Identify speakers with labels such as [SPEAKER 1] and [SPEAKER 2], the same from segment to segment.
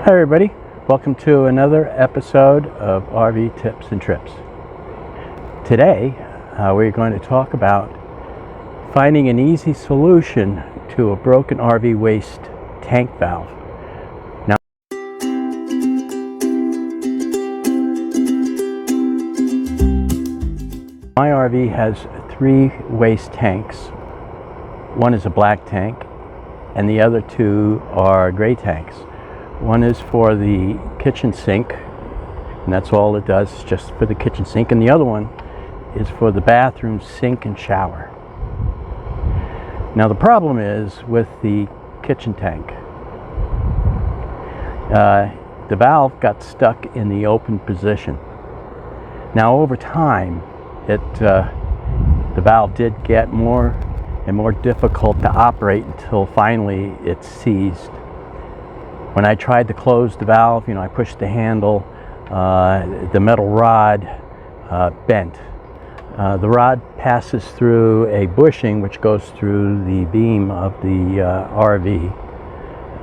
[SPEAKER 1] Hi everybody, welcome to another episode of RV Tips and Trips. Today we're going to talk about finding an easy solution to a broken RV waste tank valve. Now, my RV has 3 waste tanks. One is a black tank and the other 2 are gray tanks. One is for the kitchen sink, and that's all it does, is just for the kitchen sink, and the other one is for the bathroom sink and shower. Now the problem is with the kitchen tank, the valve got stuck in the open position. Now over time, the valve did get more and more difficult to operate until finally it seized. When I tried to close the valve, I pushed the handle, the metal rod bent. The rod passes through a bushing which goes through the beam of the RV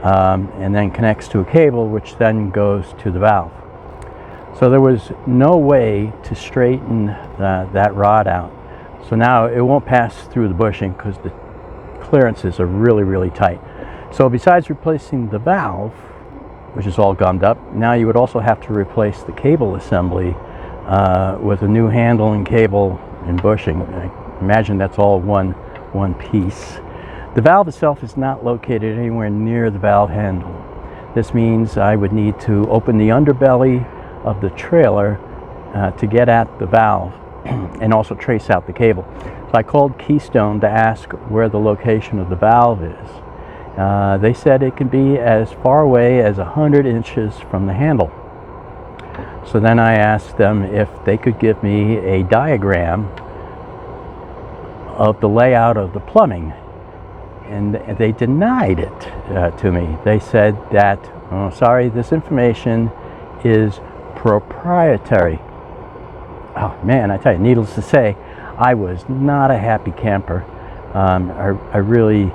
[SPEAKER 1] and then connects to a cable which then goes to the valve. So there was no way to straighten that rod out. So now it won't pass through the bushing because the clearances are really tight. So besides replacing the valve, which is all gummed up, now you would also have to replace the cable assembly with a new handle and cable and bushing. I imagine that's all one piece. The valve itself is not located anywhere near the valve handle. This means I would need to open the underbelly of the trailer to get at the valve and also trace out the cable. So I called Keystone to ask where the location of the valve is. They said it can be as far away as 100 inches from the handle. So then I asked them if they could give me a diagram of the layout of the plumbing, and they denied it to me. They said that, oh, sorry, this information is proprietary. Oh man, I tell you, needless to say, I was not a happy camper. I really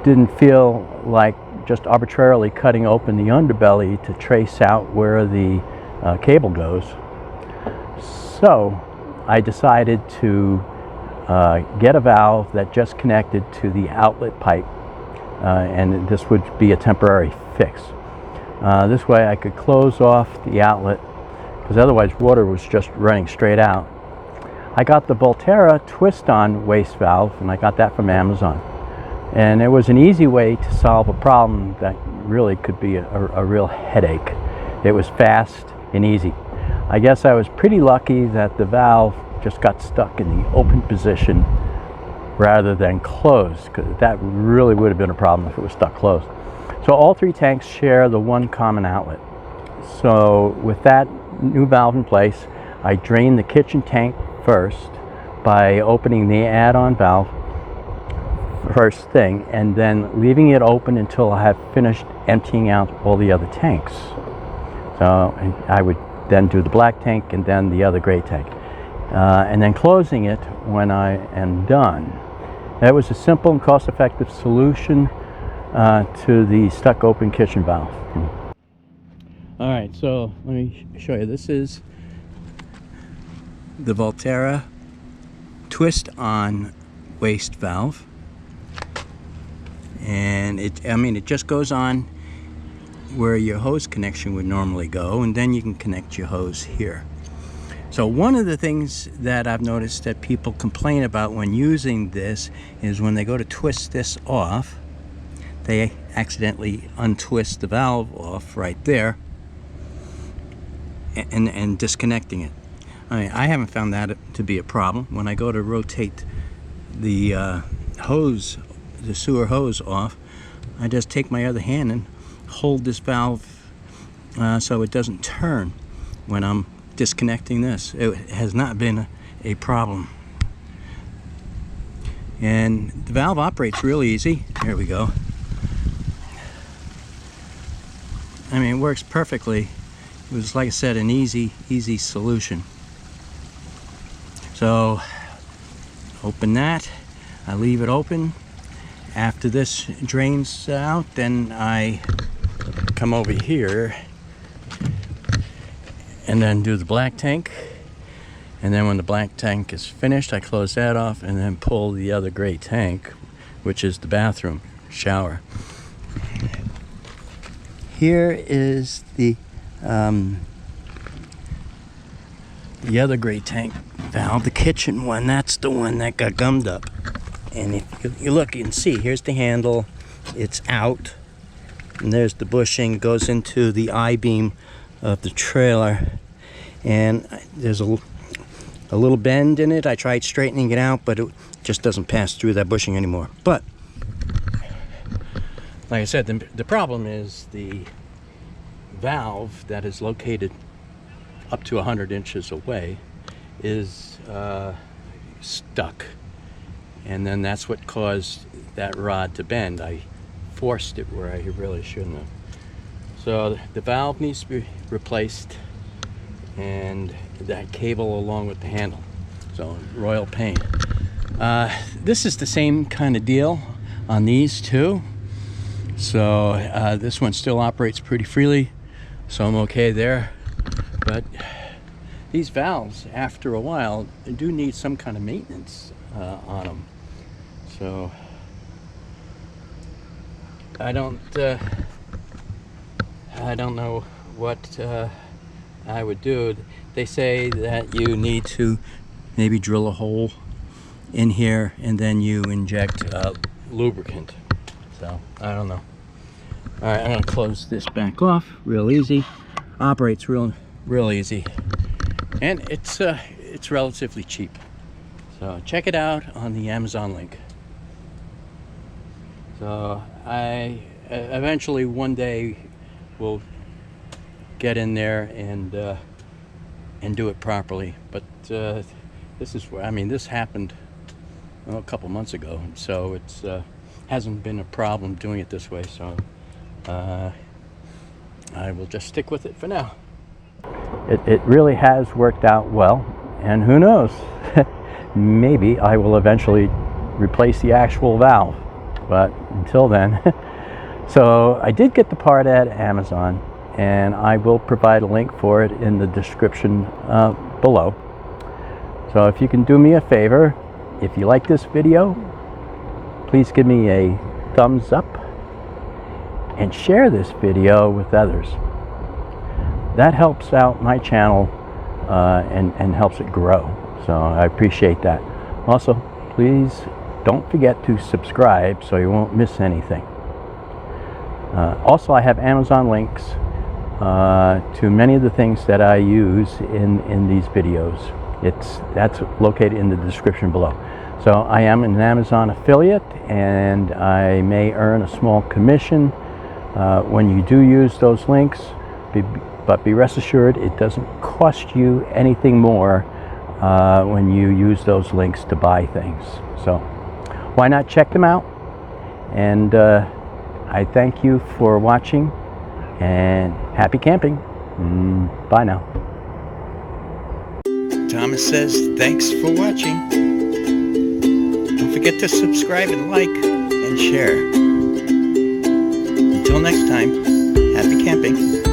[SPEAKER 1] didn't feel like just arbitrarily cutting open the underbelly to trace out where the cable goes. So I decided to get a valve that just connected to the outlet pipe, and this would be a temporary fix. This way I could close off the outlet, because otherwise water was just running straight out. I got the Valterra twist-on waste valve, and I got that from Amazon. And it was an easy way to solve a problem that really could be a real headache. It was fast and easy. I guess I was pretty lucky that the valve just got stuck in the open position rather than closed, because that really would have been a problem if it was stuck closed. So all 3 tanks share the one common outlet. So with that new valve in place, I drained the kitchen tank first by opening the add-on valve first thing, and then leaving it open until I have finished emptying out all the other tanks. So I would then do the black tank and then the other gray tank, and then closing it when I am done. That was a simple and cost-effective solution to the stuck open kitchen valve. All right, so let me show you. This is the Valterra twist-on waste valve. And it just goes on where your hose connection would normally go, and then you can connect your hose here. So one of the things that I've noticed that people complain about when using this is when they go to twist this off, they accidentally untwist the valve off right there and disconnecting it. I haven't found that to be a problem. When I go to rotate the the sewer hose off, I just take my other hand and hold this valve so it doesn't turn when I'm disconnecting this. It has not been a problem. And the valve operates real easy. Here we go. It works perfectly. It was, like I said, an easy solution. So open that, I leave it open. After this drains out, then I come over here and then do the black tank. And then when the black tank is finished, I close that off and then pull the other gray tank, which is the bathroom shower. Here is the other gray tank valve, the kitchen one. That's the one that got gummed up. And if you look, you can see, here's the handle. It's out. And there's the bushing. It goes into the I-beam of the trailer. And there's a little bend in it. I tried straightening it out, but it just doesn't pass through that bushing anymore. But like I said, the problem is the valve that is located up to 100 inches away is stuck. And then that's what caused that rod to bend. I forced it where I really shouldn't have. So the valve needs to be replaced, and that cable along with the handle. So royal pain. This is the same kind of deal on these two. So this one still operates pretty freely, so I'm okay there. But these valves, after a while, do need some kind of maintenance on them. So I don't know what I would do. They say that you need to maybe drill a hole in here and then you inject lubricant. So I don't know. All right, I'm gonna close this back off real easy. Operates real easy, and it's relatively cheap. So check it out on the Amazon link. So I eventually one day will get in there and do it properly. But this is where, I mean, this happened a couple months ago, so it's hasn't been a problem doing it this way. So I will just stick with it for now. It really has worked out well, and who knows, maybe I will eventually replace the actual valve, but until then. So I did get the part at Amazon, and I will provide a link for it in the description below. So if you can do me a favor, if you like this video, please give me a thumbs up and share this video with others. That helps out my channel and helps it grow. So I appreciate that. Also, please don't forget to subscribe so you won't miss anything. Also, I have Amazon links to many of the things that I use in these videos. That's located in the description below. So I am an Amazon affiliate, and I may earn a small commission when you do use those links, but be rest assured it doesn't cost you anything more when you use those links to buy things. So why not check them out? And I thank you for watching, and happy camping. Bye now. Thomas says thanks for watching. Don't forget to subscribe and like and share. Until next time, happy camping.